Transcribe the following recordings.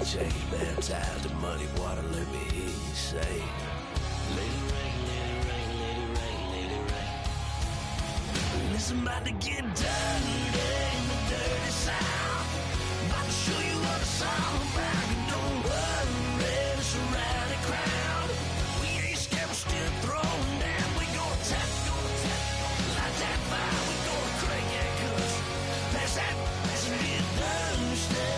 Change baptized in muddy water, let me hear you say, lady rain, lady rain, lady rain, lady rain. Listen, about to get dirty in the dirty south. About to show you what it's all about. You don't worry, it's a rowdy crowd. We ain't scared, we're still throwing down. We gonna tap, light that fire. We gonna crank that cuss. Pass that, pass it, get Thursday.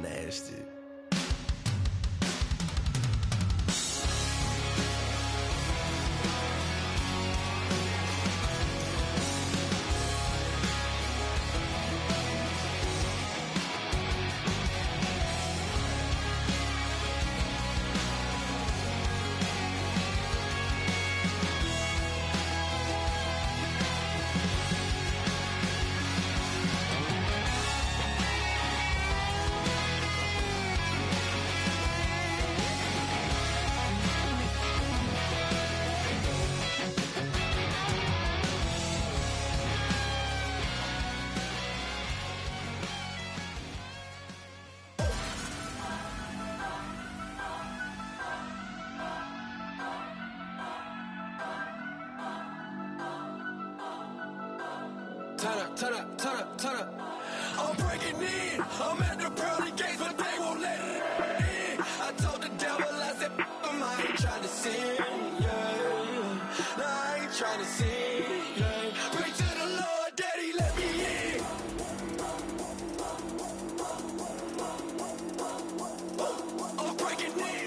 Nasty. Turn up. I'm breaking in. I'm at the pearly gates, but they won't let it in. I told the devil, I said, I ain't trying to sin, yeah. No, I ain't trying to sin, yeah. Pray to the Lord, Daddy, let me in. I'm breaking in.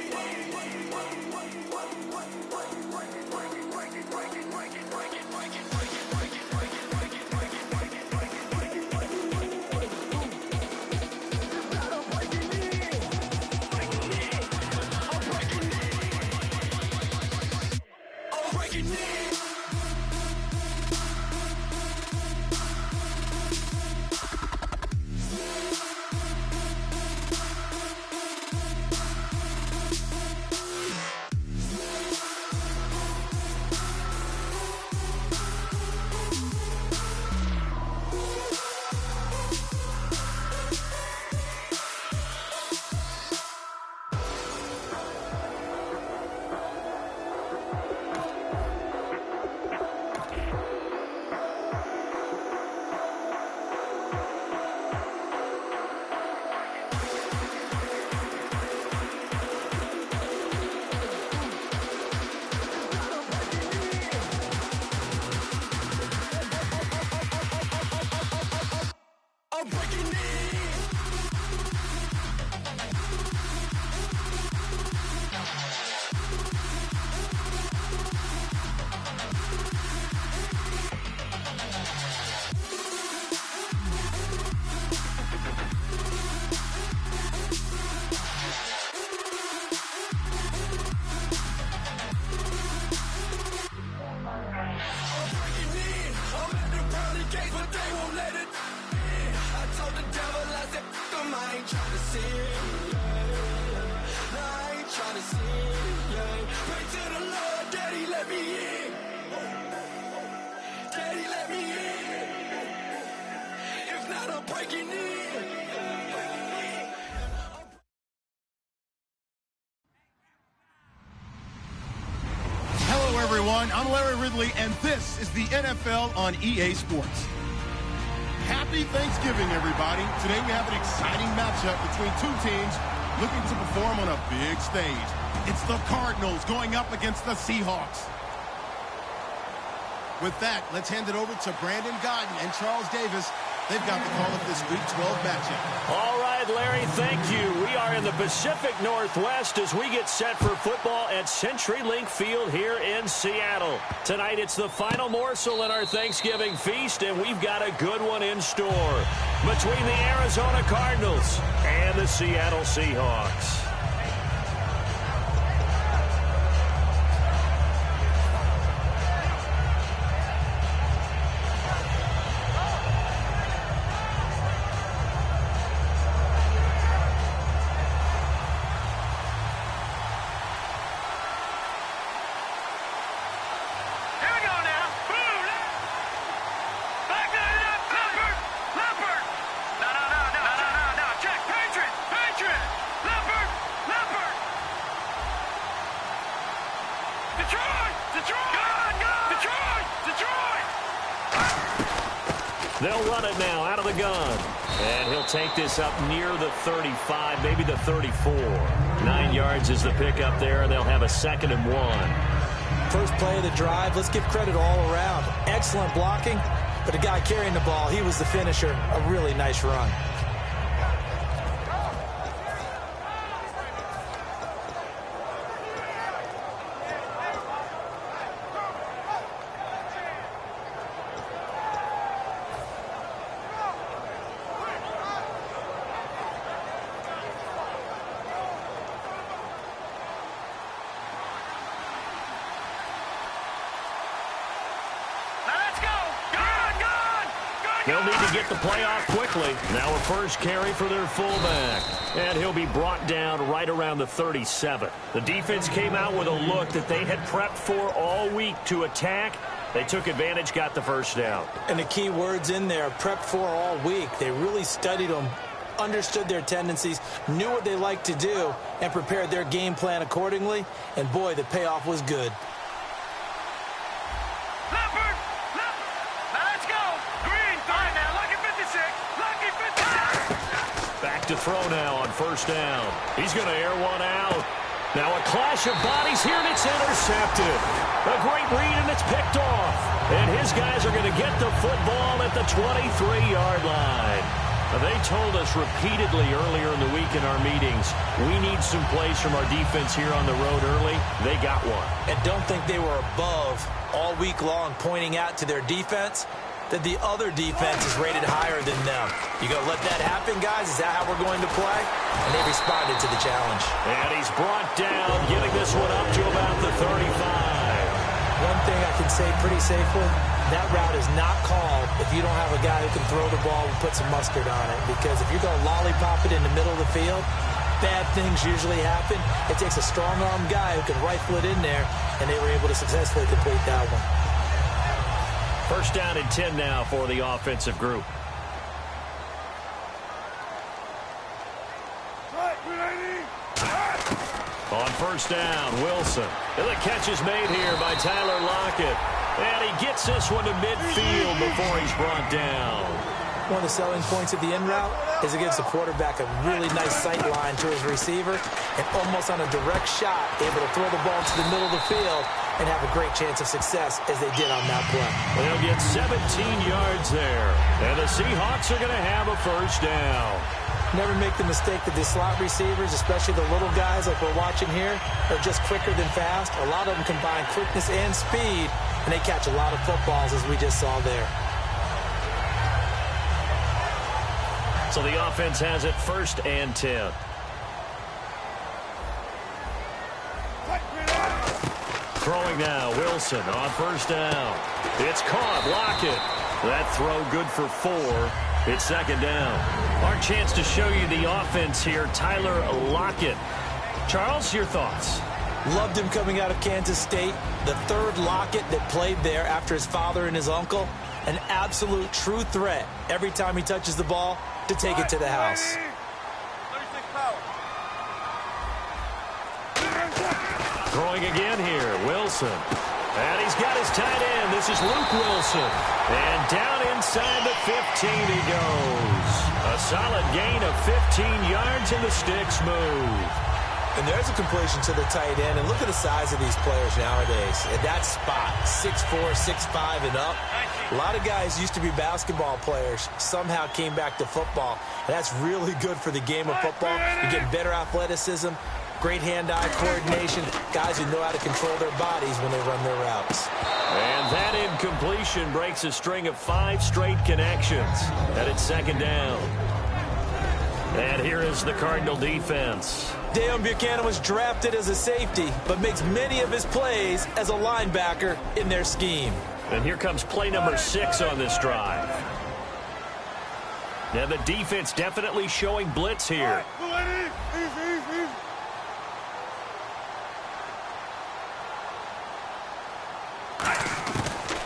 Everyone, I'm Larry Ridley, and this is the NFL on EA Sports. Happy Thanksgiving, everybody. Today we have an exciting matchup between two teams looking to perform on a big stage. It's the Cardinals going up against the Seahawks. With that, let's hand it over to Brandon Godden and Charles Davis They've got the call of this Week 12 matchup. All right, Larry, thank you. We are in the Pacific Northwest as we get set for football at CenturyLink Field here in Seattle. Tonight, it's the final morsel in our Thanksgiving feast, and we've got a good one in store between the Arizona Cardinals and the Seattle Seahawks. They'll run it now out of the gun. And he'll take this up near the 35, maybe the 34. 9 yards is the pickup there, and they'll have a 2nd and 1. First play of the drive, let's give credit all around. Excellent blocking, but the guy carrying the ball, he was the finisher. A really nice run. They'll need to get the play off quickly. Now a first carry for their fullback. And he'll be brought down right around the 37. The defense came out with a look that they had prepped for all week to attack. They took advantage, got the first down. And the key words in there, prepped for all week. They really studied them, understood their tendencies, knew what they liked to do, and prepared their game plan accordingly. And boy, the payoff was good. To throw now on first down. He's going to air one out. Now a clash of bodies here, and it's intercepted. A great read, and it's picked off. And his guys are going to get the football at the 23-yard line. Now, they told us repeatedly earlier in the week in our meetings, we need some plays from our defense here on the road early. They got one. And don't think they were above all week long pointing out to their defense that the other defense is rated higher than them. You gonna let that happen, guys? Is that how we're going to play? And they responded to the challenge. And he's brought down, getting this one up to about the 35. One thing I can say pretty safely, that route is not called if you don't have a guy who can throw the ball and put some mustard on it. Because if you're gonna lollipop it in the middle of the field, bad things usually happen. It takes a strong-arm guy who can rifle it in there, and they were able to successfully complete that one. First down and 10 now for the offensive group. On first down, Wilson. And the catch is made here by Tyler Lockett. And he gets this one to midfield before he's brought down. One of the selling points of the in route is it gives the quarterback a really nice sight line to his receiver and almost on a direct shot able to throw the ball to the middle of the field and have a great chance of success as they did on that play. They'll get 17 yards there. And the Seahawks are going to have a first down. Never make the mistake that the slot receivers, especially the little guys like we're watching here, are just quicker than fast. A lot of them combine quickness and speed, and they catch a lot of footballs as we just saw there. So the offense has it first and 10. Throwing now, Wilson on first down. It's caught, Lockett. That throw good for 4. It's second down. Our chance to show you the offense here, Tyler Lockett. Charles, your thoughts? Loved him coming out of Kansas State. The third Lockett that played there after his father and his uncle. An absolute true threat every time he touches the ball to take it to the house. Throwing again here, Wilson. And he's got his tight end. This is Luke Wilson. And down inside the 15 he goes. A solid gain of 15 yards, and the sticks move. And there's a completion to the tight end. And look at the size of these players nowadays. At that spot, 6'4", 6'5", and up. A lot of guys used to be basketball players, somehow came back to football. And that's really good for the game of football. You get better athleticism, great hand-eye coordination, guys who know how to control their bodies when they run their routes. And that incompletion breaks a string of 5 straight connections. And it's second down. And here is the Cardinal defense. Deion Buchanan was drafted as a safety, but makes many of his plays as a linebacker in their scheme. And here comes play number 6 on this drive. Now the defense definitely showing blitz here.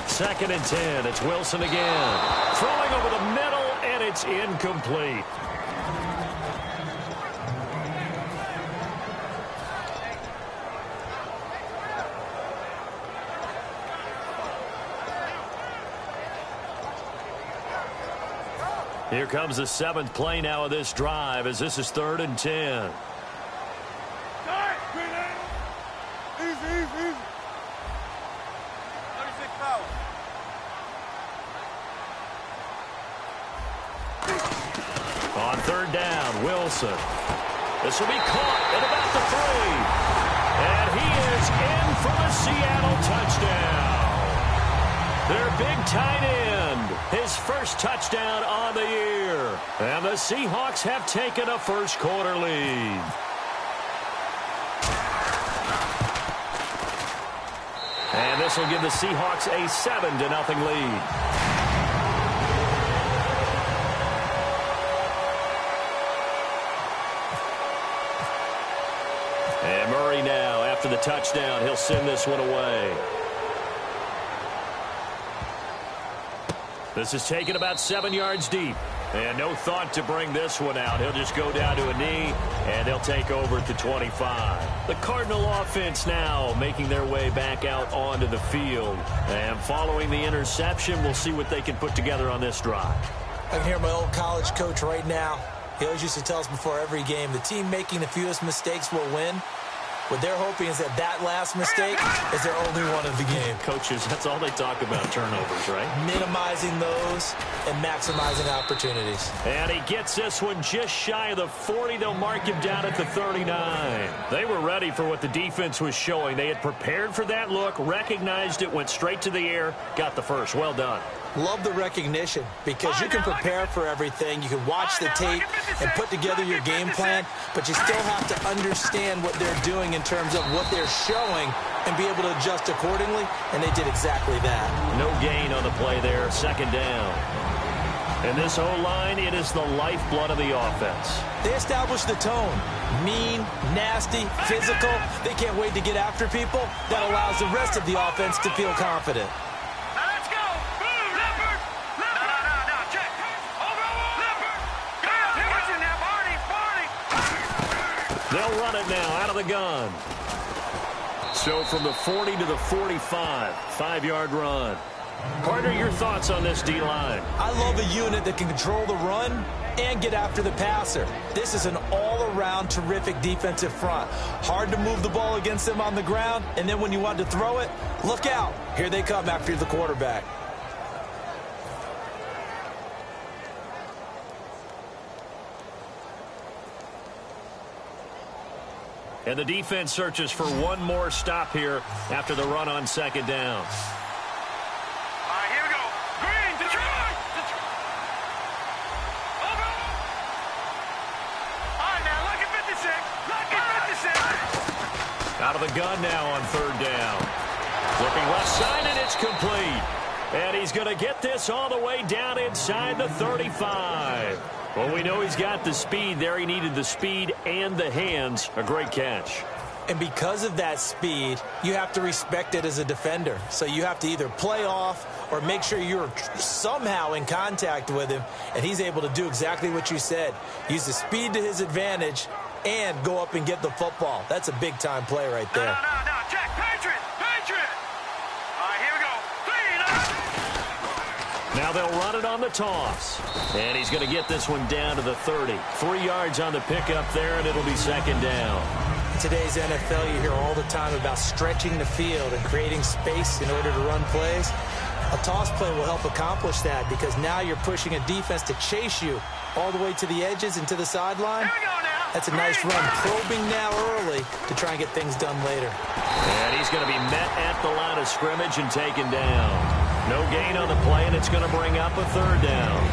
Second and 10. It's Wilson again. Throwing over the middle, and it's incomplete. Here comes the 7th play now of this drive as this is 3rd and 10. On 3rd down, Wilson. This will be caught at about the 3. And he is in for the Seattle touchdown. Their big tight end, his first touchdown on the year. And the Seahawks have taken a first-quarter lead. And this will give the Seahawks a 7-0 lead. And Murray now, after the touchdown, he'll send this one away. This is taken about 7 yards deep. And no thought to bring this one out. He'll just go down to a knee, and they'll take over at the 25. The Cardinal offense now making their way back out onto the field. And following the interception, we'll see what they can put together on this drive. I can hear my old college coach right now. He always used to tell us before every game, the team making the fewest mistakes will win. What they're hoping is that last mistake is their only one of the game. Coaches, that's all they talk about, turnovers, right? Minimizing those and maximizing opportunities. And he gets this one just shy of the 40. They'll mark him down at the 39. They were ready for what the defense was showing. They had prepared for that look, recognized it, went straight to the air, got the first. Well done. Love the recognition because you can prepare for everything. You can watch the tape and put together your game plan, but you still have to understand what they're doing in terms of what they're showing and be able to adjust accordingly, and they did exactly that. No gain on the play there, second down. And this O-line, it is the lifeblood of the offense. They established the tone. Mean, nasty, physical. They can't wait to get after people. That allows the rest of the offense to feel confident. They'll run it now out of the gun. So from the 40 to the 45, 5-yard run. Carter, your thoughts on this D-line? I love a unit that can control the run and get after the passer. This is an all-around terrific defensive front. Hard to move the ball against them on the ground, and then when you want to throw it, look out. Here they come after the quarterback. And the defense searches for one more stop here after the run on second down. All right, here we go. Green, Detroit! Over. All right, now, look at 56. Look at 56. Out of the gun now on third down. Looking left side, and it's complete. And he's going to get this all the way down inside the 35. Well, we know he's got the speed there. He needed the speed and the hands. A great catch. And because of that speed, you have to respect it as a defender. So you have to either play off or make sure you're somehow in contact with him. And he's able to do exactly what you said. Use the speed to his advantage and go up and get the football. That's a big-time play right there. No, check. Patriot! All right, here we go. Now they'll run it on the toss. And he's going to get this one down to the 30. 3 yards on the pickup there, and it'll be second down. today's NFL, you hear all the time about stretching the field and creating space in order to run plays. A toss play will help accomplish that because now you're pushing a defense to chase you all the way to the edges and to the sideline. That's a nice run, probing now early to try and get things done later. And he's going to be met at the line of scrimmage and taken down. No gain on the play, and it's going to bring up a third down.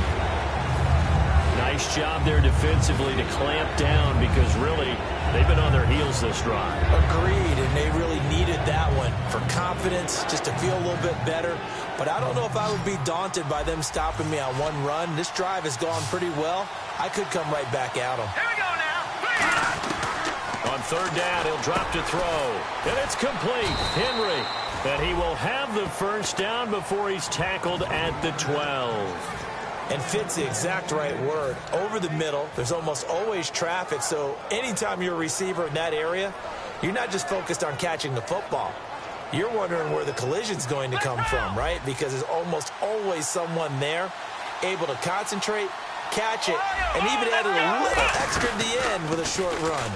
Nice job there defensively to clamp down because really they've been on their heels this drive. Agreed, and they really needed that one for confidence, just to feel a little bit better. But I don't know if I would be daunted by them stopping me on one run. This drive has gone pretty well. I could come right back at them. Here we go now. On third down, he'll drop to throw. And it's complete. Henry. And he will have the first down before he's tackled at the 12. And fit's the exact right word. Over the middle, there's almost always traffic, so anytime you're a receiver in that area, you're not just focused on catching the football. You're wondering where the collision's going to come from, right? Because there's almost always someone there able to concentrate, catch it, and even add a little extra at the end with a short run.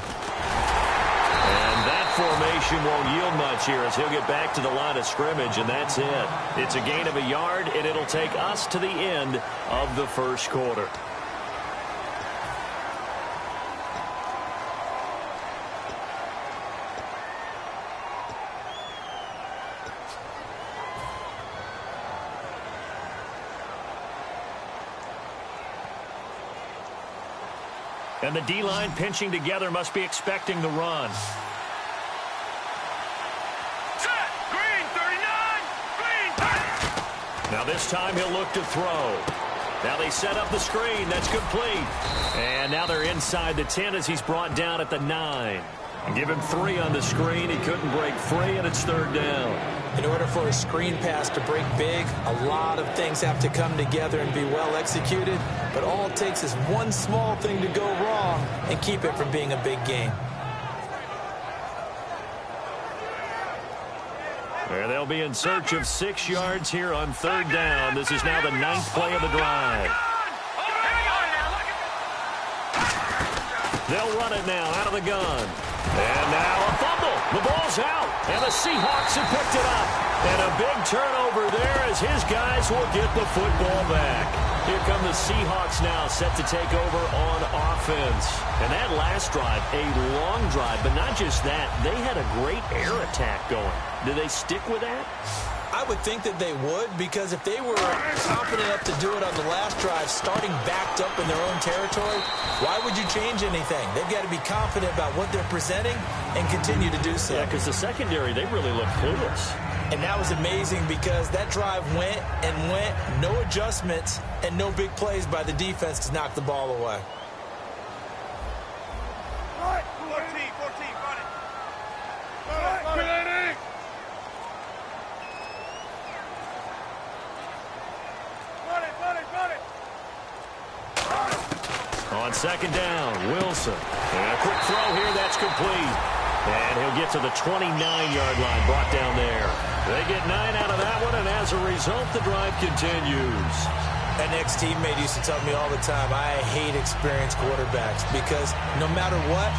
And that formation won't yield much here as he'll get back to the line of scrimmage, and that's it. It's a gain of a yard, and it'll take us to the end of the first quarter. And the D-line pinching together must be expecting the run. Set. Green 39. Green 30. Now this time he'll look to throw. Now they set up the screen. That's complete. And now they're inside the 10 as he's brought down at the 9. Give him 3 on the screen. He couldn't break free, and it's third down. In order for a screen pass to break big, a lot of things have to come together and be well executed. But all it takes is one small thing to go wrong and keep it from being a big game. There they'll be in search of 6 yards here on third down. This is now the 9th play of the drive. They'll run it now out of the gun. And now a fumble. The ball's out. And the Seahawks have picked it up. And a big turnover there as his guys will get the football back. Here come the Seahawks now set to take over on offense. And that last drive, a long drive, but not just that. They had a great air attack going. Do they stick with that? I would think that they would, because if they were confident enough to do it on the last drive, starting backed up in their own territory, why would you change anything? They've got to be confident about what they're presenting and continue to do so. Yeah, because the secondary, they really look clueless. And that was amazing because that drive went and went, no adjustments, and no big plays by the defense to knock the ball away. 14, run it. Run it. On second down, Wilson. And a quick throw here, that's complete. And he'll get to the 29-yard line, brought down there. They get 9 out of that one, and as a result, the drive continues. An ex-teammate used to tell me all the time, I hate experienced quarterbacks because no matter what,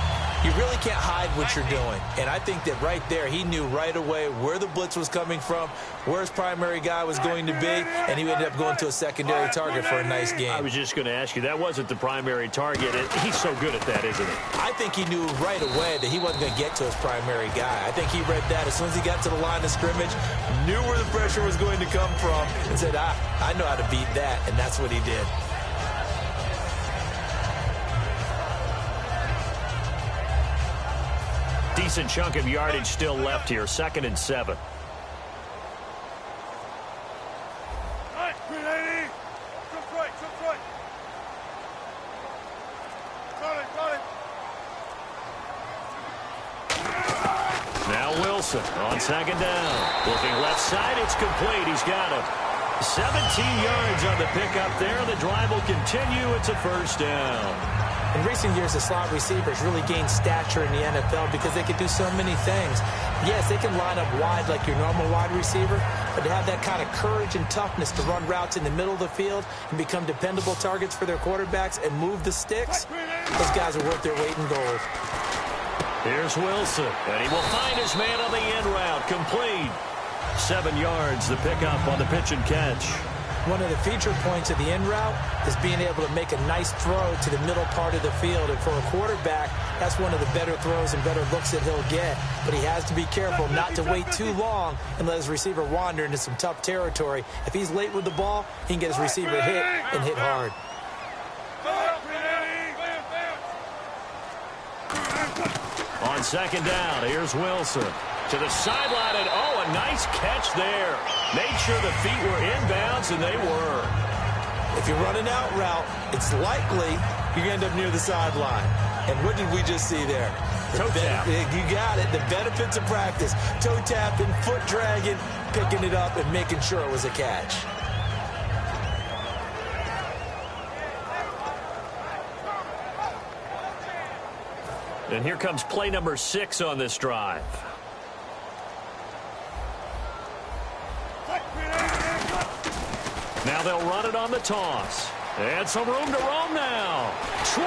you really can't hide what you're doing. And I think that right there, he knew right away where the blitz was coming from, where his primary guy was going to be, and he ended up going to a secondary target for a nice game. I was just going to ask you, that wasn't the primary target. He's so good at that, isn't he? I think he knew right away that he wasn't going to get to his primary guy. I think he read that as soon as he got to the line of scrimmage, knew where the pressure was going to come from, and said, I know how to beat that, and that's what he did. Decent chunk of yardage still left here, 2nd and 7. Now Wilson on second down. Looking left side, it's complete. He's got him. 17 yards on the pickup there. The drive will continue. It's a first down. In recent years, the slot receivers really gained stature in the NFL because they could do so many things. Yes, they can line up wide like your normal wide receiver, but to have that kind of courage and toughness to run routes in the middle of the field and become dependable targets for their quarterbacks and move the sticks, those guys are worth their weight in gold. Here's Wilson, and he will find his man on the in route, complete. 7 yards, the pickup on the pitch and catch. One of the feature points of the in route is being able to make a nice throw to the middle part of the field. And for a quarterback, that's one of the better throws and better looks that he'll get. But he has to be careful not to wait too long and let his receiver wander into some tough territory. If he's late with the ball, he can get his receiver hit and hit hard. On second down, here's Wilson. To the sideline, and a nice catch there. Made sure the feet were inbounds, and they were. If you run an out route, it's likely you end up near the sideline. And what did we just see there? Toe tap. You got it. The benefits of practice. Toe tapping, foot dragging, picking it up, and making sure it was a catch. And here comes play number 6 on this drive. Now they'll run it on the toss. And some room to roam now. 20.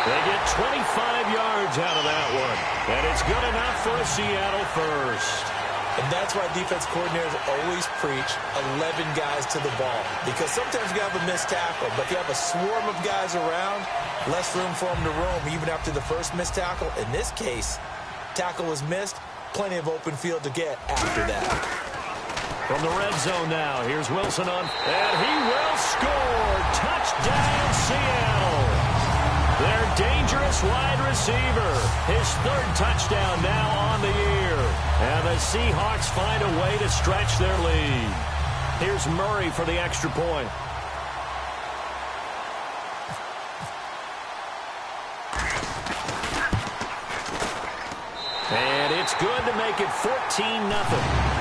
They get 25 yards out of that one. And it's good enough for a Seattle first. And that's why defense coordinators always preach 11 guys to the ball. Because sometimes you have a missed tackle. But if you have a swarm of guys around, less room for them to roam even after the first missed tackle. In this case, tackle was missed. Plenty of open field to get after that. From the red zone now, here's Wilson on, and he will score. Touchdown, Seattle. Their dangerous wide receiver. His 3rd touchdown now on the year. And the Seahawks find a way to stretch their lead. Here's Murray for the extra point. And it's good to make it 14-0.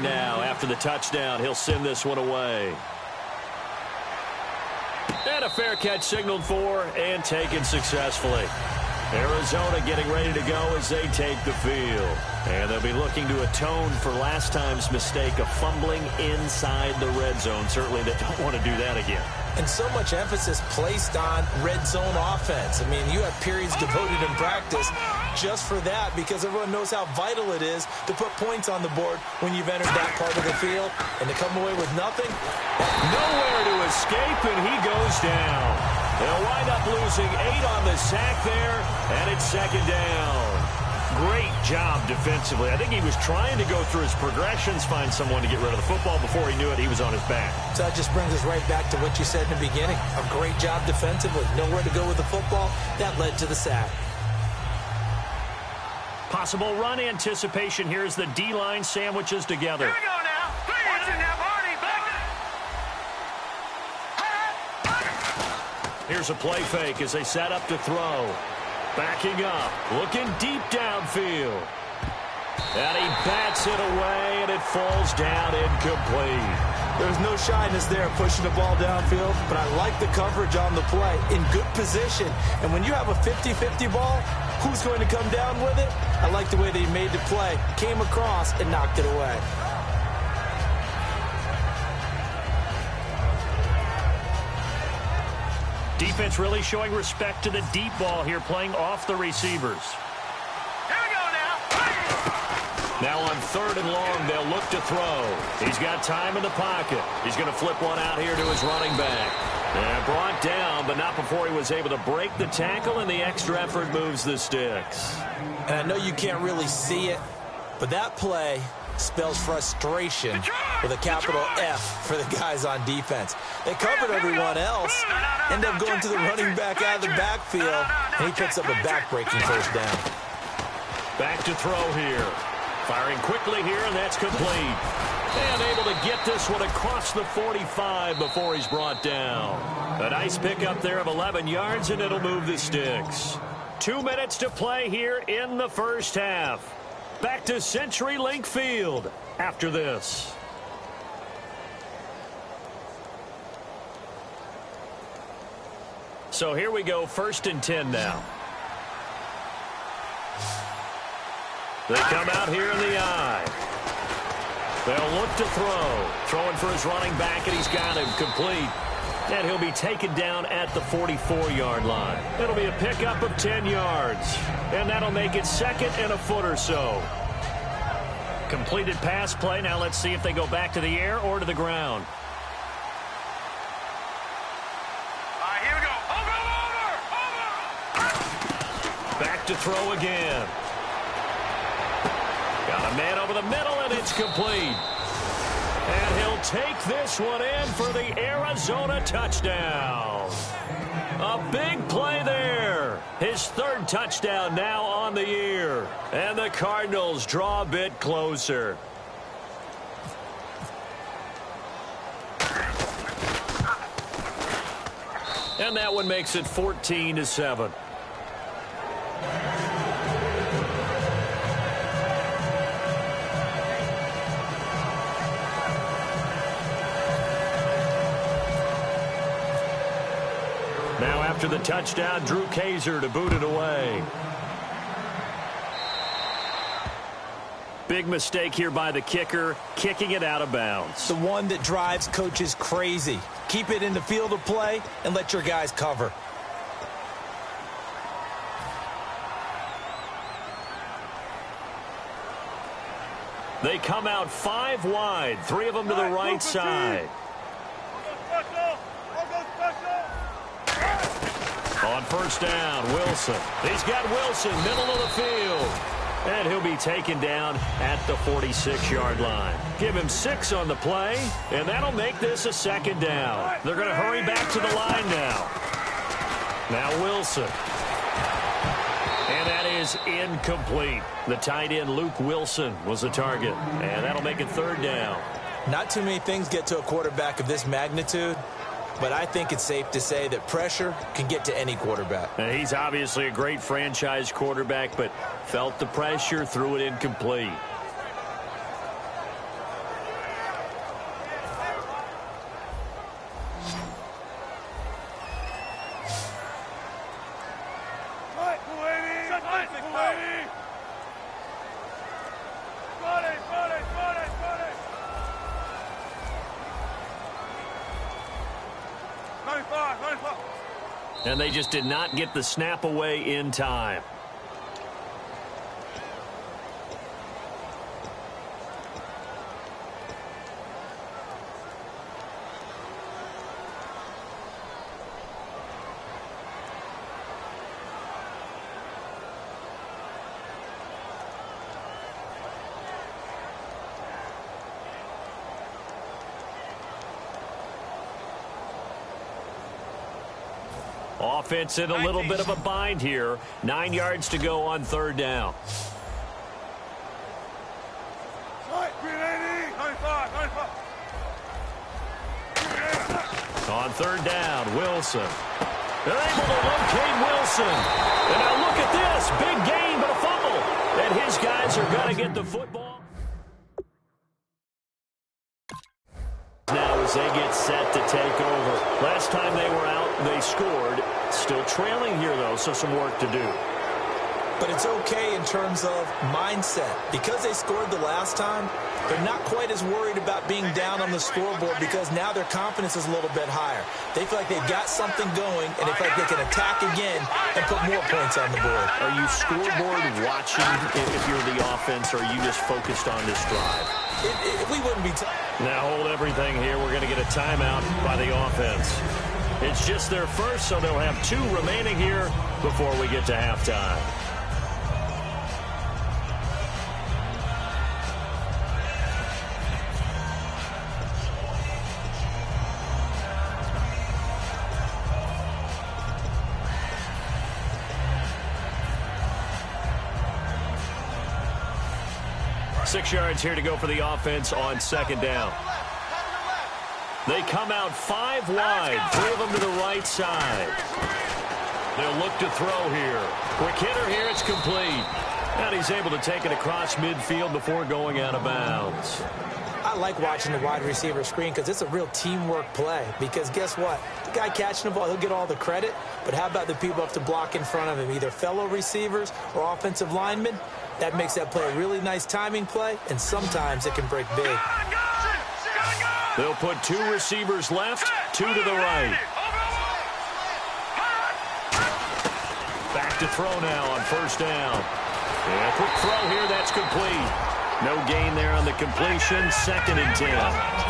Now, after the touchdown, he'll send this one away. And a fair catch signaled for and taken successfully. Arizona getting ready to go as they take the field. And they'll be looking to atone for last time's mistake of fumbling inside the red zone. Certainly they don't want to do that again. And so much emphasis placed on red zone offense. I mean, you have periods devoted in practice just for that because everyone knows how vital it is to put points on the board when you've entered that part of the field. And to come away with nothing. Nowhere to escape, and he goes down. They'll wind up losing 8 on the sack there, and it's second down. Great job defensively. I think he was trying to go through his progressions, find someone to get rid of the football. Before he knew it, he was on his back. So that just brings us right back to what you said in the beginning. A great job defensively. Nowhere to go with the football. That led to the sack. Possible run anticipation. Here's the D-line sandwiches together. Here we go now. Watch it now, Barney. Here's a play fake as they set up to throw. Backing up, looking deep downfield. And he bats it away, and it falls down incomplete. There's no shyness there pushing the ball downfield, but I like the coverage on the play. In good position. And when you have a 50-50 ball, who's going to come down with it? I like the way that he made the play. Came across and knocked it away. Defense really showing respect to the deep ball here, playing off the receivers. Here we go now. Now on 3rd and long, they'll look to throw. He's got time in the pocket. He's going to flip one out here to his running back. And brought down, but not before he was able to break the tackle, and the extra effort moves the sticks. And I know you can't really see it, but that play spells frustration with a capital F for the guys on defense. They covered everyone else, end up going to the running back out of the backfield, and he picks up a back-breaking first down. Back to throw here. Firing quickly here, and that's complete. And able to get this one across the 45 before he's brought down. A nice pickup there of 11 yards, and it'll move the sticks. 2 minutes to play here in the first half. Back to CenturyLink Field after this. So here we go, 1st and 10 now. They come out here in the I. They'll look to throw. Throwing for his running back, and he's got him complete. And he'll be taken down at the 44-yard line. It'll be a pickup of 10 yards. And that'll make it second and a foot or so. Completed pass play. Now let's see if they go back to the air or to the ground. All right, here we go. Over. Back to throw again. Got a man over the middle, and it's complete. And he'll take this one in for the Arizona touchdown. A big play there. His third touchdown now on the year. And the Cardinals draw a bit closer. And that one makes it 14-7. Now after the touchdown, Drew Kaiser to boot it away. Big mistake here by the kicker, kicking it out of bounds. The one that drives coaches crazy. Keep it in the field of play and let your guys cover. They come out 5 wide, 3 of them to the right side. On first down, Wilson. He's got Wilson, middle of the field. And he'll be taken down at the 46-yard line. Give him 6 on the play, and that'll make this a second down. They're going to hurry back to the line now. Now Wilson. And that is incomplete. The tight end, Luke Wilson, was the target. And that'll make it third down. Not too many things get to a quarterback of this magnitude, but I think it's safe to say that pressure can get to any quarterback. And he's obviously a great franchise quarterback, but felt the pressure, threw it incomplete. And they just did not get the snap away in time. Offense in a little bit of a bind here. 9 yards to go on third down. On third down, Wilson. They're able to locate Wilson. And now look at this. Big gain, but a fumble. And his guys are going to get the football. Now as they get set to take over. Last time they were out, they scored. Still trailing here, though, so some work to do. But it's okay in terms of mindset. Because they scored the last time, they're not quite as worried about being down on the scoreboard because now their confidence is a little bit higher. They feel like they've got something going, and they feel like they can attack again and put more points on the board. Are you scoreboard watching if you're the offense, or are you just focused on this drive? We wouldn't be. Now hold everything here. We're going to get a timeout by the offense. It's just their first, so they'll have 2 remaining here before we get to halftime. Six yards here to go for the offense on second down. They come out 5 wide, 3 of them to the right side. They'll look to throw here. Quick hitter here, it's complete. And he's able to take it across midfield before going out of bounds. I like watching the wide receiver screen because it's a real teamwork play. Because guess what? The guy catching the ball, he'll get all the credit. But how about the people up to block in front of him, either fellow receivers or offensive linemen? That makes that play a really nice timing play, and sometimes it can break big. They'll put 2 receivers left, 2 to the right. Back to throw now on first down. Yeah, quick throw here, that's complete. No gain there on the completion, 2nd and 10.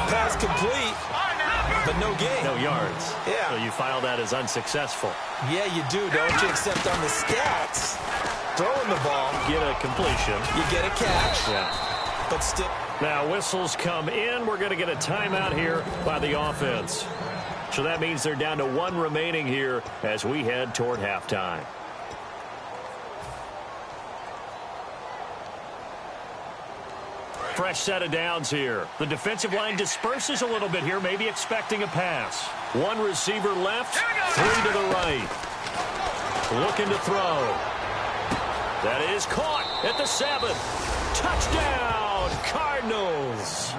Pass complete, but no gain. No yards. Yeah. So you file that as unsuccessful. Yeah, you do, don't you? Except on the stats, throwing the ball, Get a completion. you get a catch, Yeah. but still. Now whistles come in. We're going to get a timeout here by the offense. So that means they're down to 1 remaining here as we head toward halftime. Fresh set of downs here. The defensive line disperses a little bit here, maybe expecting a pass. 1 receiver left, 3 to the right. Looking to throw. That is caught at the 7. Touchdown, Cardinals.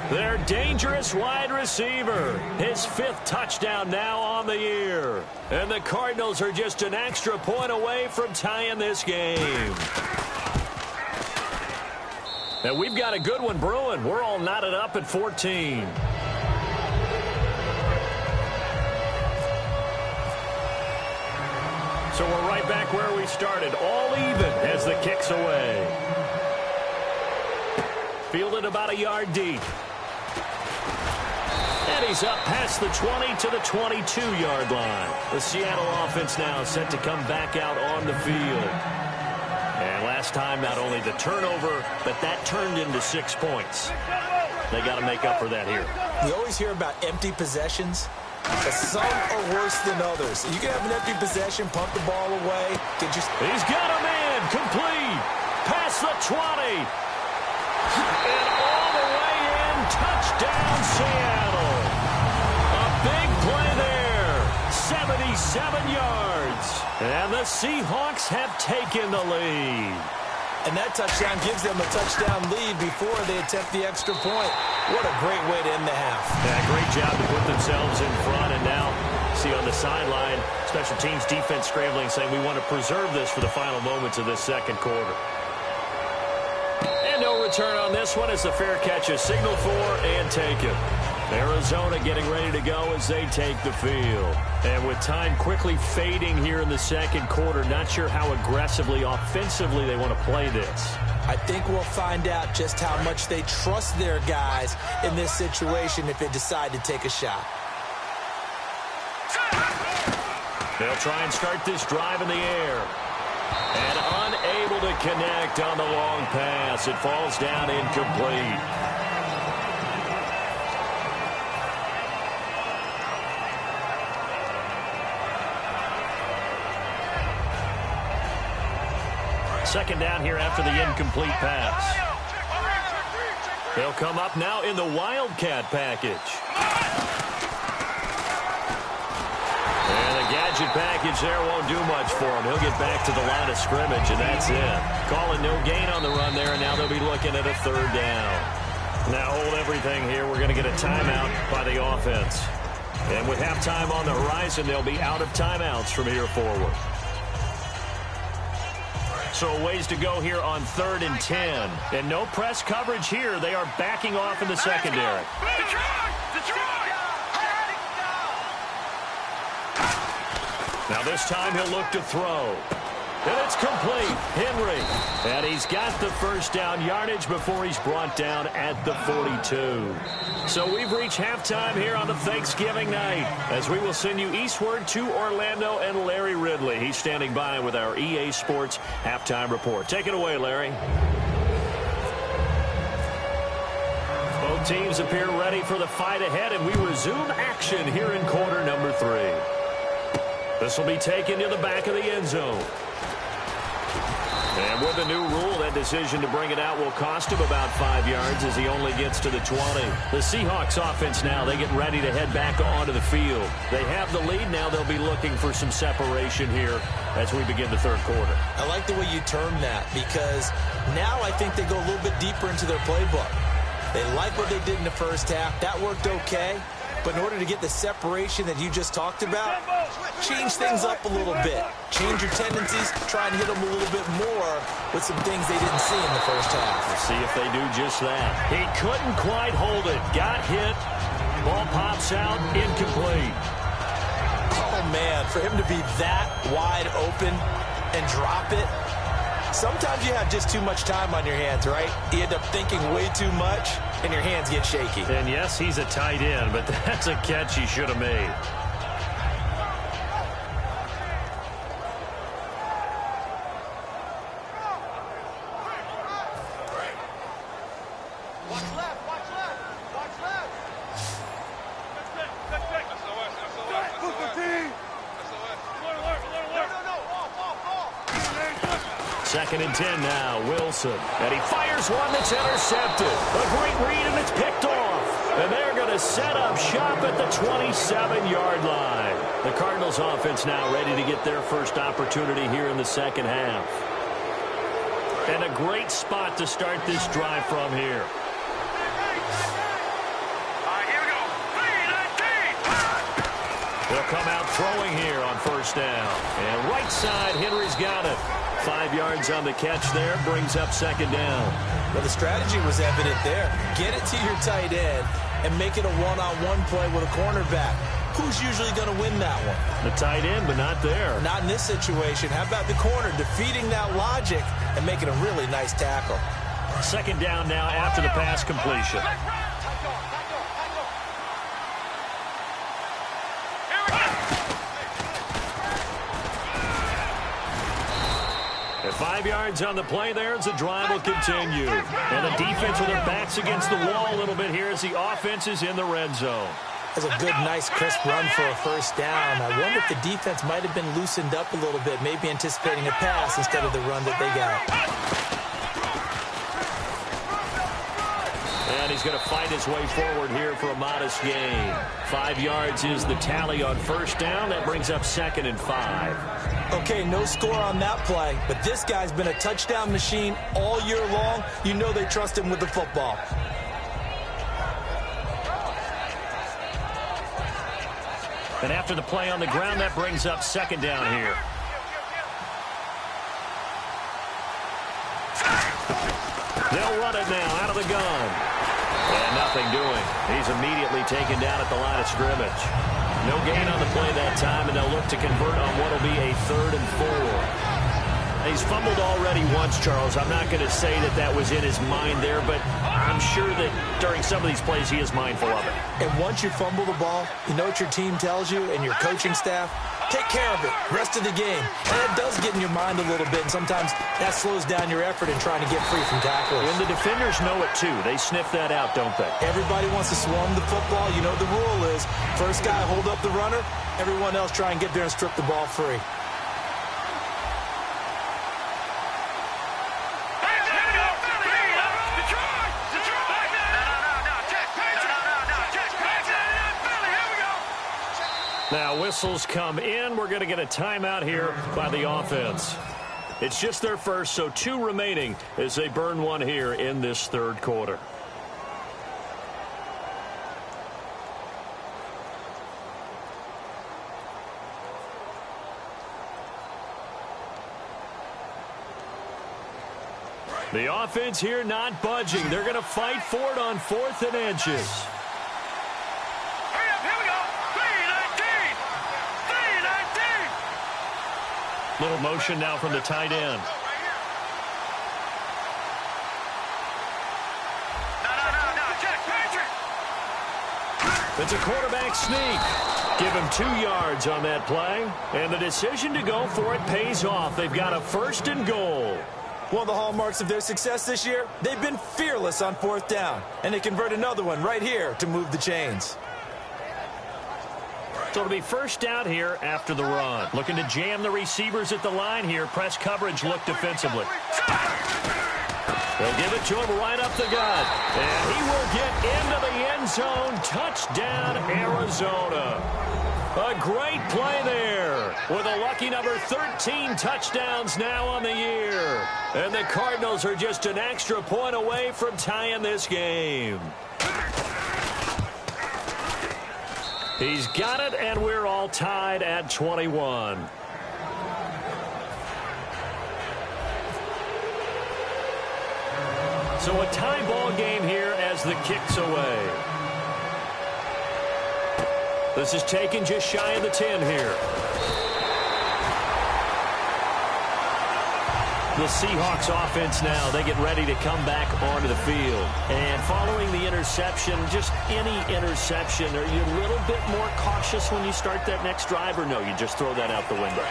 Their dangerous wide receiver. His 5th touchdown now on the year. And the Cardinals are just an extra point away from tying this game. And we've got a good one brewing. We're all knotted up at 14. So we're right back where we started. All even as the kick's away. Fielded about a yard deep. And he's up past the 20 to the 22-yard line. The Seattle offense now set to come back out on the field. And last time, not only the turnover, but that turned into 6 points. They got to make up for that here. We always hear about empty possessions, but some are worse than others. You can have an empty possession, pump the ball away. He's got a man, complete, past the 20. And all the way in, touchdown Seattle. A big play there, 77 yards. And the Seahawks have taken the lead. And that touchdown gives them a touchdown lead before they attempt the extra point. What a great way to end the half. Yeah, great job to put themselves in front. And now, see on the sideline, special teams defense scrambling, saying we want to preserve this for the final moments of this second quarter. And no return on this one as the fair catch is signaled for and taken. Arizona getting ready to go as they take the field. And with time quickly fading here in the second quarter, not sure how aggressively, offensively they want to play this. I think we'll find out just how much they trust their guys in this situation if they decide to take a shot. They'll try and start this drive in the air. And unable to connect on the long pass. It falls down incomplete. Second down here after the incomplete pass. They'll come up now in the Wildcat package. And the gadget package there won't do much for him. He'll get back to the line of scrimmage, and that's it. Calling no gain on the run there, and now they'll be looking at a 3rd down. Now hold everything here. We're going to get a timeout by the offense. And with halftime on the horizon, they'll be out of timeouts from here forward. So a ways to go here on 3rd and 10. And no press coverage here. They are backing off in the secondary. Now this time he'll look to throw. And it's complete. Henry. And he's got the first down yardage before he's brought down at the 42. So we've reached halftime here on the Thanksgiving night as we will send you eastward to Orlando and Larry Ridley. He's standing by with our EA Sports halftime report. Take it away, Larry. Both teams appear ready for the fight ahead, and we resume action here in quarter number 3. This will be taken to the back of the end zone. And with the new rule, that decision to bring it out will cost him about 5 yards as he only gets to the 20. The Seahawks offense now, they get ready to head back onto the field. They have the lead. Now they'll be looking for some separation here as we begin the 3rd quarter. I like the way you term that because now I think they go a little bit deeper into their playbook. They like what they did in the first half. That worked okay. But in order to get the separation that you just talked about, change things up a little bit. Change your tendencies. Try and hit them a little bit more with some things they didn't see in the first half. We'll see if they do just that. He couldn't quite hold it. Got hit. Ball pops out. Incomplete. Oh, man, for him to be that wide open and drop it, sometimes you have just too much time on your hands, right? You end up thinking way too much, and your hands get shaky. And yes, he's a tight end, but that's a catch he should have made. Second and 10 now, Wilson. And he fires one that's intercepted. A great read, and it's picked off. And they're going to set up shop at the 27-yard line. The Cardinals offense now ready to get their first opportunity here in the second half. And a great spot to start this drive from here. They'll come out throwing here on first down. And right side, Henry's got it. 5 yards on the catch there, brings up second down. Well, the strategy was evident there. Get it to your tight end and make it a one-on-one play with a cornerback. Who's usually going to win that one? The tight end, but not there. Not in this situation. How about the corner defeating that logic and making a really nice tackle? Second down now after the pass completion. At 5 yards on the play there as the drive will continue. And the defense with their backs against the wall a little bit here as the offense is in the red zone. That's a good, nice, crisp run for a first down. I wonder if the defense might have been loosened up a little bit, maybe anticipating a pass instead of the run that they got. And he's going to fight his way forward here for a modest gain. 5 yards is the tally on first down. That brings up second and 5. Okay, no score on that play, but this guy's been a touchdown machine all year long. You know they trust him with the football. And after the play on the ground, that brings up second down here. They'll run it now out of the gun. And nothing doing. He's immediately taken down at the line of scrimmage. No gain on the play that time, and they'll look to convert on what will be a 3rd and 4. He's fumbled already once, Charles. I'm not going to say that that was in his mind there, but I'm sure that during some of these plays he is mindful of it. And once you fumble the ball, you know what your team tells you and your coaching staff? Take care of it. Rest of the game. And it does get in your mind a little bit, and sometimes that slows down your effort in trying to get free from tackles. And the defenders know it, too. They sniff that out, don't they? Everybody wants to swarm the football. You know the rule is first guy hold up the runner, everyone else try and get there and strip the ball free. Now whistles come in. We're going to get a timeout here by the offense. It's just their first, so 2 remaining as they burn one here in this third quarter. The offense here not budging. They're going to fight for it on 4th and inches. Little motion now from the tight end. It's a quarterback sneak. Give him 2 yards on that play. And the decision to go for it pays off. They've got a 1st and goal. One of the hallmarks of their success this year, they've been fearless on 4th down. And they convert another one right here to move the chains. So it'll be first down here after the run. Looking to jam the receivers at the line here. Press coverage look defensively. They'll give it to him right up the gut. And he will get into the end zone. Touchdown, Arizona. A great play there with a lucky number 13 touchdowns now on the year. And the Cardinals are just an extra point away from tying this game. He's got it, and we're all tied at 21. So a tie ball game here as the kick's away. This is taken just shy of the 10 here. The Seahawks offense now, they get ready to come back onto the field. And following the interception, just any interception, are you a little bit more cautious when you start that next drive, or no, you just throw that out the window?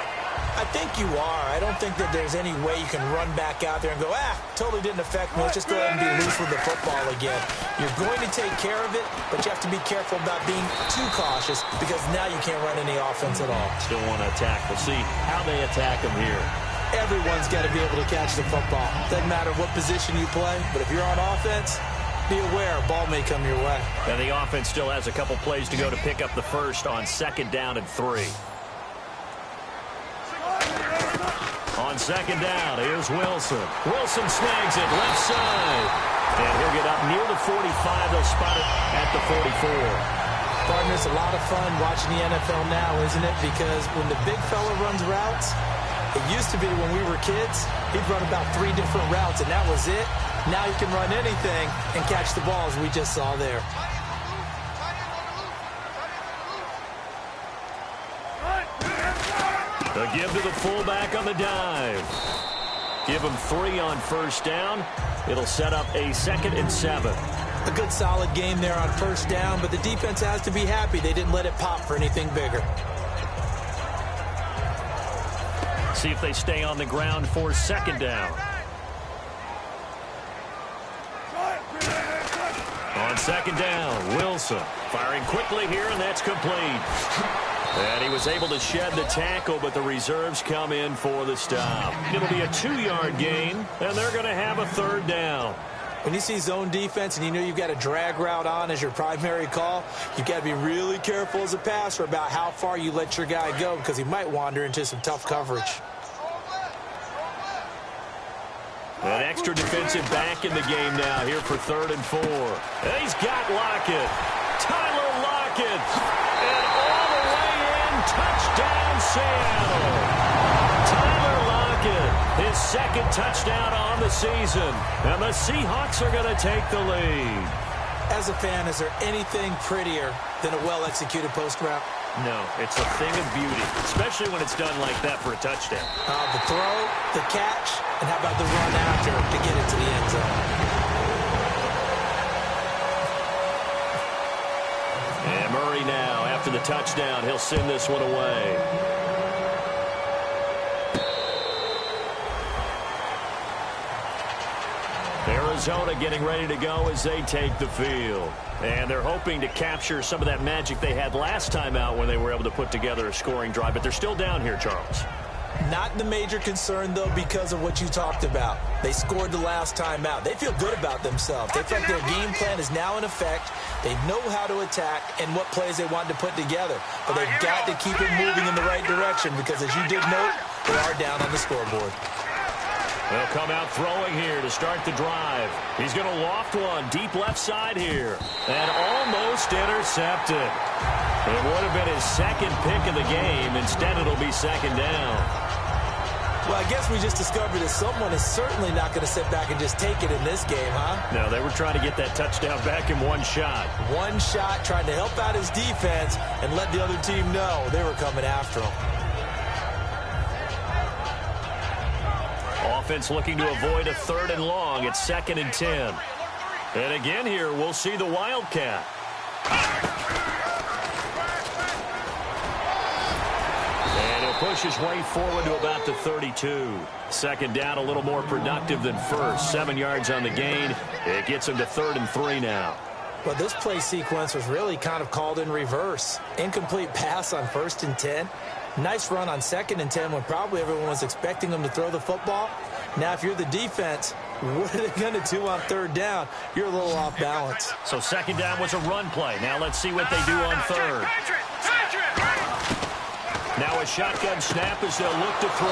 I think you are. I don't think that there's any way you can run back out there and go, totally didn't affect me. Let's just go ahead and be loose with the football again. You're going to take care of it, but you have to be careful about being too cautious because now you can't run any offense at all. Still want to attack. We'll see how they attack them here. Everyone's got to be able to catch the football. Doesn't matter what position you play, but if you're on offense, be aware a ball may come your way. And the offense still has a couple plays to go to pick up the first on 2nd down and 3. On 2nd down, here's Wilson. Wilson snags it left side. And he'll get up near the 45. They'll spot it at the 44. Partner, it's a lot of fun watching the NFL now, isn't it? Because when the big fella runs routes, it used to be when we were kids, he'd run about 3 different routes, and that was it. Now he can run anything and catch the ball, as we just saw there. A give to the fullback on the dive. Give him 3 on 1st down. It'll set up a 2nd and 7. A good solid game there on 1st down, but the defense has to be happy they didn't let it pop for anything bigger. See if they stay on the ground for 2nd down. On 2nd down, Wilson firing quickly here, and that's complete. And he was able to shed the tackle, but the reserves come in for the stop. It'll be a 2-yard gain, and they're going to have a 3rd down. When you see zone defense and you know you've got a drag route on as your primary call, you've got to be really careful as a passer about how far you let your guy go because he might wander into some tough coverage. An extra defensive back in the game now here for 3rd and 4. And he's got Lockett. Tyler Lockett. And all the way in, touchdown Seattle. Tyler Lockett, his 2nd touchdown on the season. And the Seahawks are going to take the lead. As a fan, is there anything prettier than a well-executed post route? No, it's a thing of beauty, especially when it's done like that for a touchdown. The throw, the catch, and how about the run after to get it to the end zone? And Murray now, after the touchdown, he'll send this one away. Arizona getting ready to go as they take the field. And they're hoping to capture some of that magic they had last time out when they were able to put together a scoring drive. But they're still down here, Charles. Not the major concern, though, because of what you talked about. They scored the last time out. They feel good about themselves. They feel like their game plan is now in effect. They know how to attack and what plays they want to put together. But they've got to keep it moving in the right direction because, as you did note, they are down on the scoreboard. They'll come out throwing here to start the drive. He's going to loft one deep left side here. And almost intercepted. It would have been his 2nd pick of the game. Instead, it'll be 2nd down. Well, I guess we just discovered that someone is certainly not going to sit back and just take it in this game, huh? No, they were trying to get that touchdown back in one shot. One shot, trying to help out his defense and let the other team know they were coming after him. Offense looking to avoid a 3rd and long. It's 2nd and 10. And again here, we'll see the Wildcat. And he'll push his way forward to about the 32. 2nd down, a little more productive than first. 7 yards on the gain. It gets him to 3rd and 3 now. Well, this play sequence was really kind of called in reverse. Incomplete pass on 1st and 10. Nice run on 2nd and 10 when probably everyone was expecting them to throw the football. Now, if you're the defense, what are they going to do on 3rd down? You're a little off balance. So 2nd down was a run play. Now let's see what they do on 3rd. Now a shotgun snap as they'll look to throw.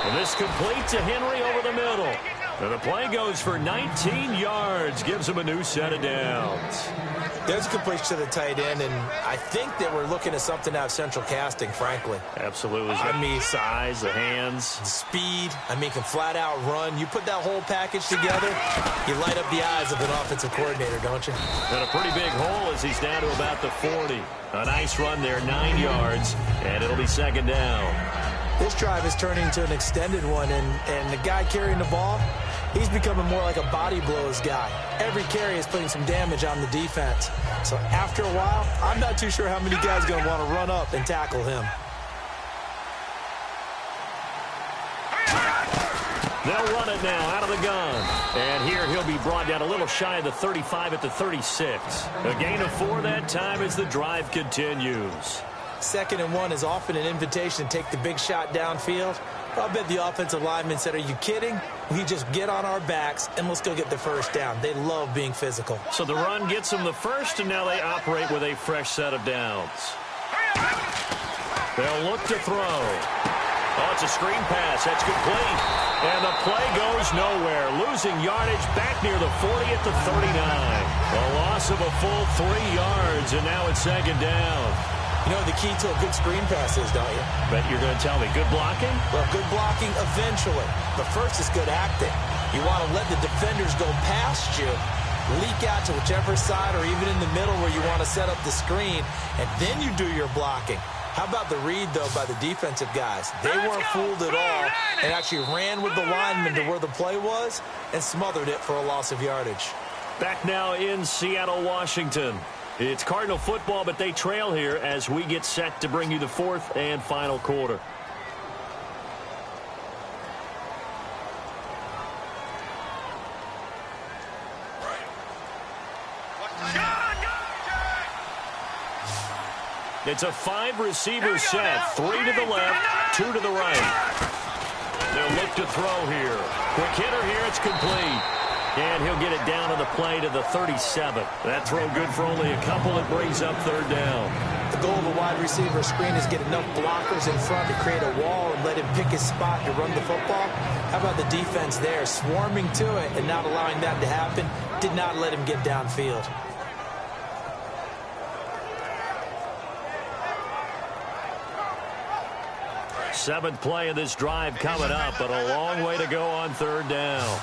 And this complete to Henry over the middle. And the play goes for 19 yards. Gives him a new set of downs. There's a completion to the tight end, and I think that we're looking at something out of central casting, frankly. Absolutely. I mean, size, the hands. Speed. I mean, can flat out run. You put that whole package together, you light up the eyes of an offensive coordinator, don't you? And a pretty big hole as he's down to about the 40. A nice run there, 9 yards, and it'll be second down. This drive is turning into an extended one, and the guy carrying the ball, he's becoming more like a body blows guy. Every carry is putting some damage on the defense. So after a while, I'm not too sure how many guys are going to want to run up and tackle him. They'll run it now out of the gun. And here he'll be brought down a little shy of the 35 at the 36. A gain of 4 that time as the drive continues. 2nd and 1 is often an invitation to take the big shot downfield. I'll bet the offensive lineman said, are you kidding? We just get on our backs and let's go get the first down. They love being physical. So the run gets them the first, and now they operate with a fresh set of downs. They'll look to throw. Oh, it's a screen pass. That's complete. And the play goes nowhere. Losing yardage back near the 40 at the 39. A loss of a full 3 yards, and now it's second down. You know what the key to a good screen pass is, don't you? Bet you're going to tell me good blocking? Well, good blocking eventually. But first is good acting. You want to let the defenders go past you, leak out to whichever side or even in the middle where you want to set up the screen, and then you do your blocking. How about the read, though, by the defensive guys? They weren't fooled at all and actually ran with the lineman to where the play was and smothered it for a loss of yardage. Back now in Seattle, Washington. It's Cardinal football, but they trail here as we get set to bring you the 4th and final quarter. It's a 5-receiver set. 3 to the left, 2 to the right. They'll look to throw here. Quick hitter here, it's complete. And he'll get it down on the play to the 37. That throw good for only a couple. It brings up 3rd down. The goal of a wide receiver screen is get enough blockers in front to create a wall and let him pick his spot to run the football. How about the defense there, swarming to it and not allowing that to happen? Did not let him get downfield. Seventh play of this drive coming up, but a long way to go on 3rd down.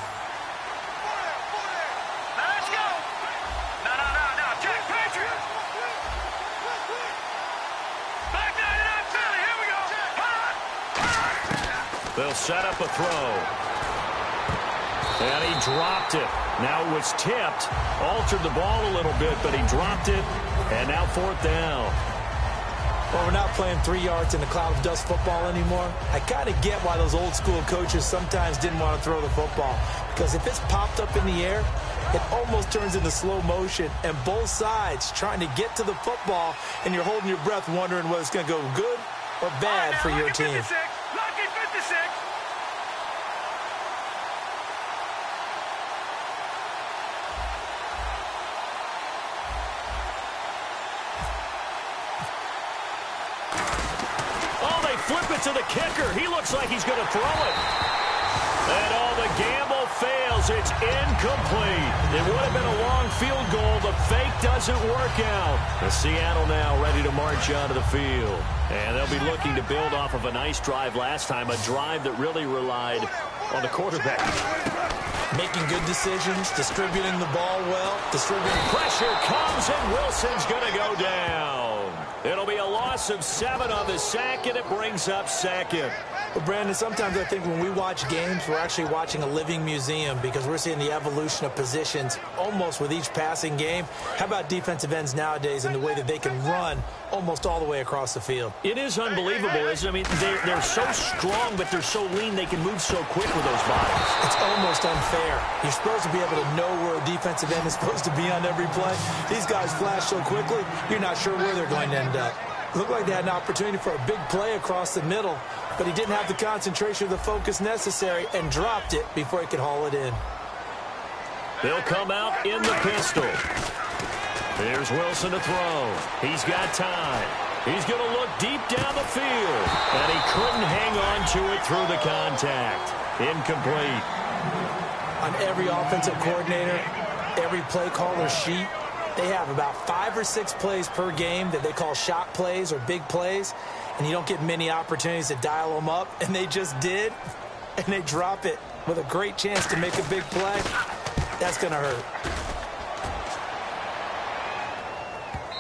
They'll set up a throw. And he dropped it. Now it was tipped. Altered the ball a little bit, but he dropped it. And now 4th down. Well, we're not playing 3 yards in a cloud of dust football anymore. I kind of get why those old school coaches sometimes didn't want to throw the football. Because if it's popped up in the air, it almost turns into slow motion. And both sides trying to get to the football, and you're holding your breath wondering whether it's going to go good or bad for your team. Lucky 56. Flip it to the kicker. He looks like he's going to throw it. And the gamble fails. It's incomplete. It would have been a long field goal. The fake doesn't work out. The Seattle now ready to march onto the field. And they'll be looking to build off of a nice drive last time, a drive that really relied on the quarterback. Making good decisions, distributing the ball well, distributing. Pressure comes, and Wilson's going to go down. It'll be a loss of 7 on the sack, and it brings up 2nd. Well, Brandon, sometimes I think when we watch games, we're actually watching a living museum because we're seeing the evolution of positions almost with each passing game. How about defensive ends nowadays and the way that they can run almost all the way across the field? It is unbelievable, isn't it? I mean, they're so strong, but they're so lean. They can move so quick with those bodies. It's almost unfair. You're supposed to be able to know where a defensive end is supposed to be on every play. These guys flash so quickly, you're not sure where they're going to end up. Looked like they had an opportunity for a big play across the middle, but he didn't have the concentration or the focus necessary and dropped it before he could haul it in. They'll come out in the pistol. Here's Wilson to throw. He's got time. He's going to look deep down the field. And he couldn't hang on to it through the contact. Incomplete. On every offensive coordinator, every play caller sheet, they have about 5 or 6 plays per game that they call shot plays or big plays, and you don't get many opportunities to dial them up, and they just did, and they drop it with a great chance to make a big play. That's going to hurt.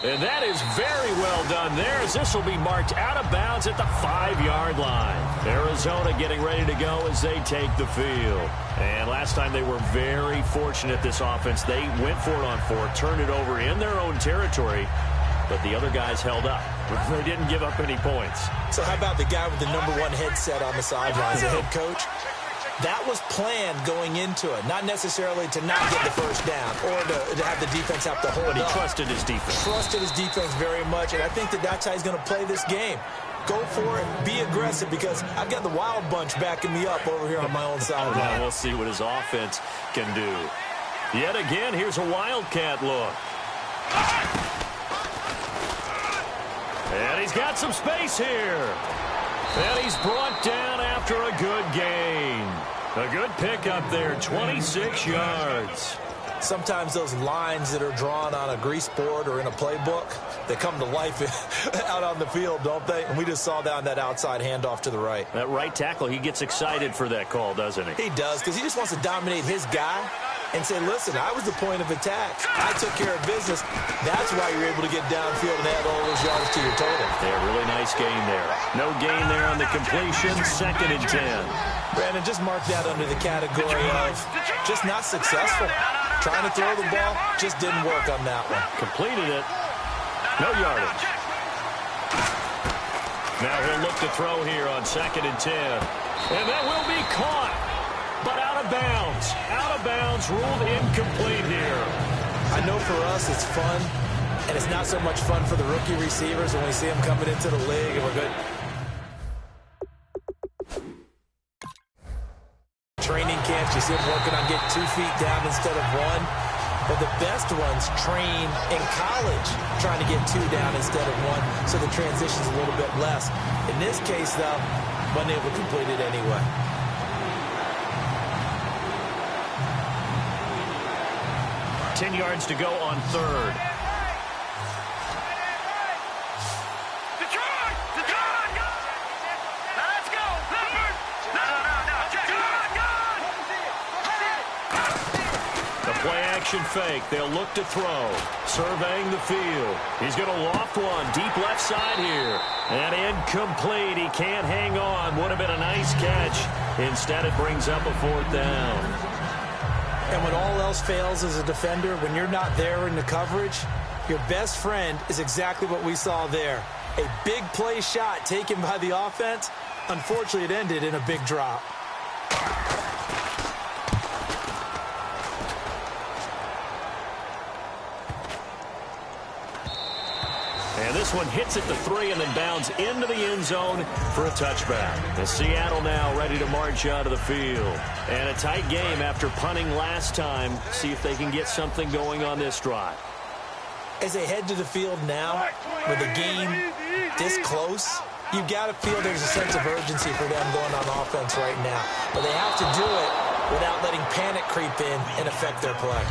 And that is very well done there, as this will be marked out of bounds at the 5-yard line. Arizona getting ready to go as they take the field. And last time they were very fortunate, this offense. They went for it on 4, turned it over in their own territory, but the other guys held up. They didn't give up any points. So how about the guy with the #1 headset on the sidelines, the head coach? That was planned going into it, not necessarily to not get the first down or to have the defense have to hold up. But he trusted his defense. Trusted his defense very much, and I think that's how he's going to play this game. Go for it, be aggressive, because I've got the wild bunch backing me up over here on my own sideline. Well, we'll see what his offense can do. Yet again, here's a Wildcat look. And he's got some space here. And he's brought down after a good gain. A good pickup there, 26 yards. Sometimes those lines that are drawn on a grease board or in a playbook, they come to life out on the field, don't they? And we just saw down that outside handoff to the right. That right tackle, he gets excited for that call, doesn't he? He does, because he just wants to dominate his guy and say, listen, I was the point of attack. I took care of business. That's why you're able to get downfield and add all those yards to your total. Yeah, really nice gain there. No gain there on the completion, 2nd and 10. Brandon, just mark that under the category of just not successful. Trying to throw the ball, just didn't work on that one. Completed it. No yardage. Now he'll look to throw here on 2nd and 10. And that will be caught, but out of bounds. Out of bounds, ruled incomplete here. I know for us it's fun, and it's not so much fun for the rookie receivers when we see them coming into the league, and we're good. Training camps, you see them working on getting 2 feet down instead of 1. But the best ones train in college trying to get 2 down instead of 1, so the transition's a little bit less. In this case, though, wasn't able to complete it anyway. Ten yards to go on 3rd. Play-action fake. They'll look to throw. Surveying the field. He's going to loft one. Deep left side here. And incomplete. He can't hang on. Would have been a nice catch. Instead, it brings up a 4th down. And when all else fails as a defender, when you're not there in the coverage, your best friend is exactly what we saw there. A big play shot taken by the offense. Unfortunately, it ended in a big drop. And this one hits at the 3 and then bounds into the end zone for a touchback. And Seattle now ready to march out of the field. And a tight game after punting last time. See if they can get something going on this drive. As they head to the field now, with a game this close, you've got to feel there's a sense of urgency for them going on offense right now. But they have to do it without letting panic creep in and affect their play.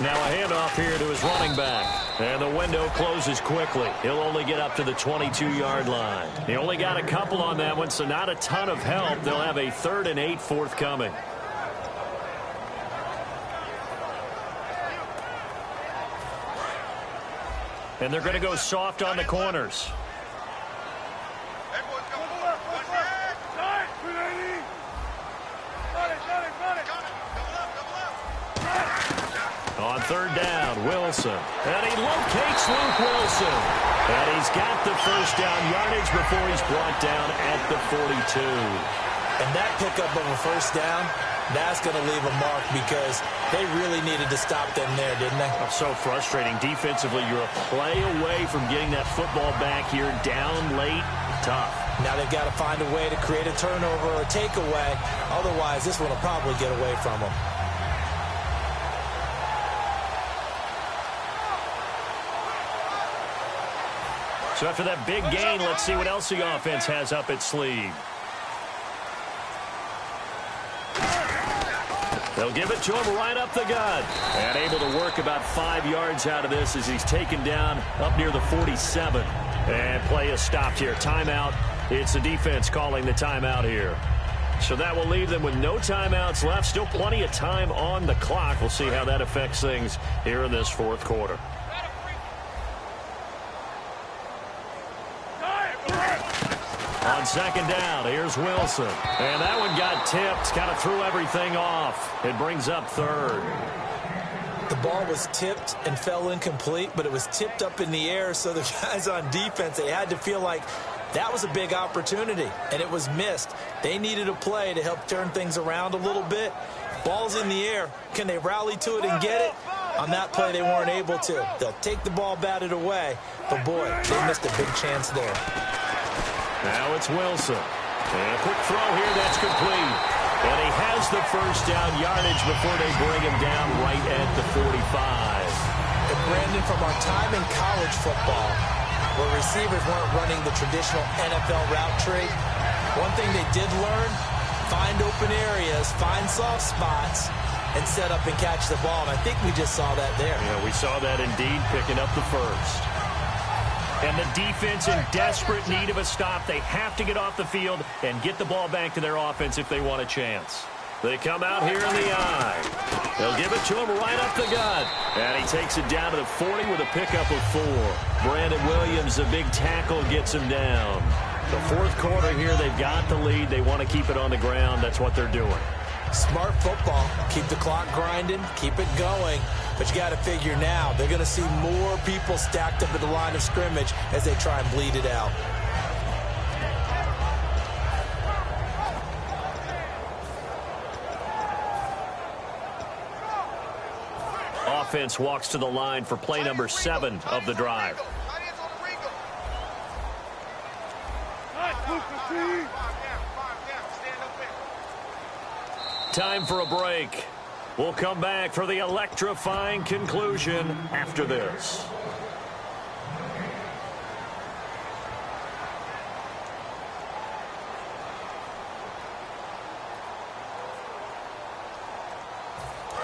Now a handoff here to his running back. And the window closes quickly. He'll only get up to the 22-yard line. He only got a couple on that one, so not a ton of help. They'll have a 3rd and 8 forthcoming. And they're going to go soft on the corners. On 3rd down, Wilson. And he locates Luke Wilson. And he's got the first down yardage before he's brought down at the 42. And that pickup of a first down That's going to leave a mark because they really needed to stop them there, didn't they? Oh, so frustrating. Defensively, you're a play away from getting that football back here. Down late, tough. Now they've got to find a way to create a turnover or a takeaway. Otherwise, this one will probably get away from them. So after that big gain, let's see what else the offense has up its sleeve. They'll give it to him right up the gut. And able to work about 5 yards out of this as he's taken down up near the 47. And play is stopped here. Timeout. It's the defense calling the timeout here. So that will leave them with no timeouts left. Still plenty of time on the clock. We'll see how that affects things here in this fourth quarter. On second down, here's Wilson. And that one got tipped, kind of threw everything off. It brings up third. The ball was tipped and fell incomplete, but it was tipped up in the air, so the guys on defense, they had to feel like that was a big opportunity, and it was missed. They needed a play to help turn things around a little bit. Ball's in the air. Can they rally to it and get it? On that play, they weren't able to. They'll take the ball, batted away, but boy, they missed a big chance there. Now it's Wilson. And a quick throw here, that's complete. And he has the first down yardage before they bring him down right at the 45. And Brandon, from our time in college football, where receivers weren't running the traditional NFL route tree, one thing they did learn, find open areas, find soft spots, and set up and catch the ball. And I think we just saw that there. Yeah, we saw that indeed, picking up the first. And the defense in desperate need of a stop. They have to get off the field and get the ball back to their offense if they want a chance. They come out here in the eye. They'll give it to him right up the gut. And he takes it down to the 40 with a pickup of 4. Brandon Williams, a big tackle, gets him down. The fourth quarter here, they've got the lead. They want to keep it on the ground. That's what they're doing. Smart football. Keep the clock grinding. Keep it going. But you got to figure now, they're going to see more people stacked up at the line of scrimmage as they try and bleed it out. Offense walks to the line for play number 7 of the drive. Time for a break. We'll come back for the electrifying conclusion after this.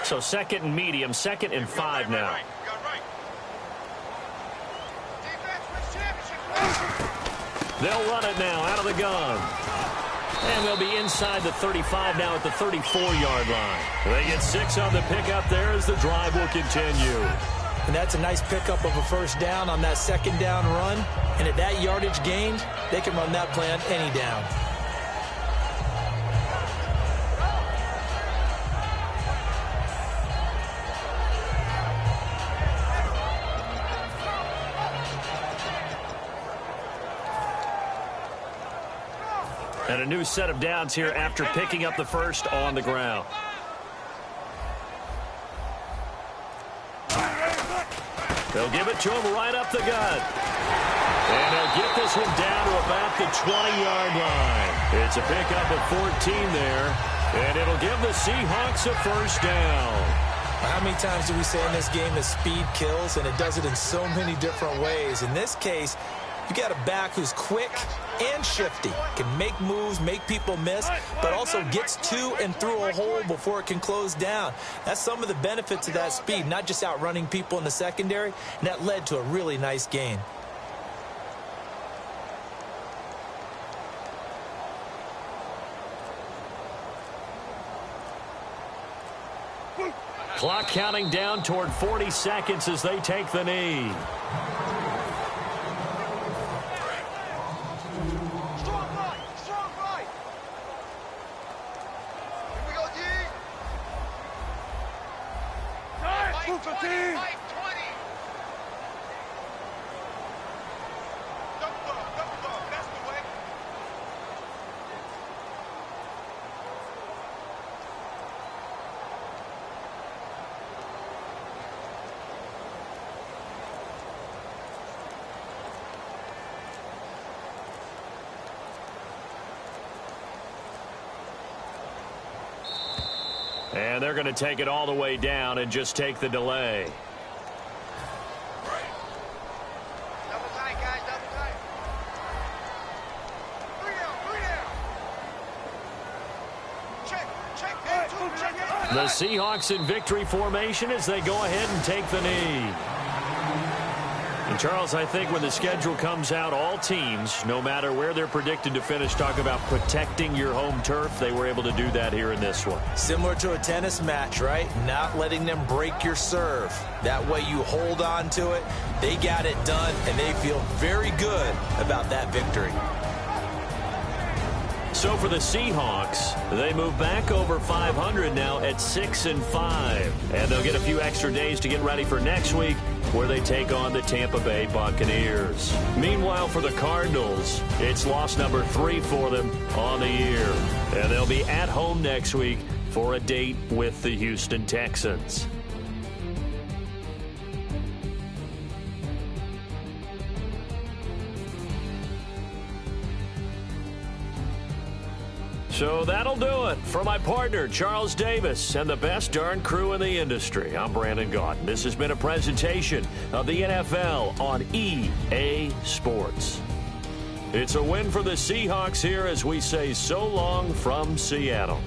So second and medium, 2nd and 5 now. They'll run it now out of the gun. And they'll be inside the 35 now at the 34-yard line. They get 6 on the pickup there as the drive will continue. And that's a nice pickup of a first down on that second down run. And at that yardage gained, they can run that play on any down. And a new set of downs here after picking up the first on the ground. They'll give it to him right up the gut. And they'll get this one down to about the 20-yard line. It's a pickup of 14 there. And it'll give the Seahawks a first down. How many times do we say in this game that speed kills, and it does it in so many different ways? In this case, you got a back who's quick and shifty, can make moves, make people miss, but also gets to and through a hole before it can close down. That's some of the benefits of that speed, not just outrunning people in the secondary, and that led to a really nice gain. Clock counting down toward 40 seconds as they take the knee. And they're going to take it all the way down and just take the delay. Double tight, guys, double tight. 3 down. Check, check. The Seahawks in victory formation as they go ahead and take the knee. And Charles, I think when the schedule comes out, all teams, no matter where they're predicted to finish, talk about protecting your home turf. They were able to do that here in this one. Similar to a tennis match, right? Not letting them break your serve. That way you hold on to it. They got it done, and they feel very good about that victory. So for the Seahawks, they move back over 500 now at 6-5. And they'll get a few extra days to get ready for next week, where they take on the Tampa Bay Buccaneers. Meanwhile, for the Cardinals, it's loss number 3 for them on the year. And they'll be at home next week for a date with the Houston Texans. So that'll do it. For my partner, Charles Davis, and the best darn crew in the industry, I'm Brandon Gaudin. This has been a presentation of the NFL on EA Sports. It's a win for the Seahawks here as we say so long from Seattle.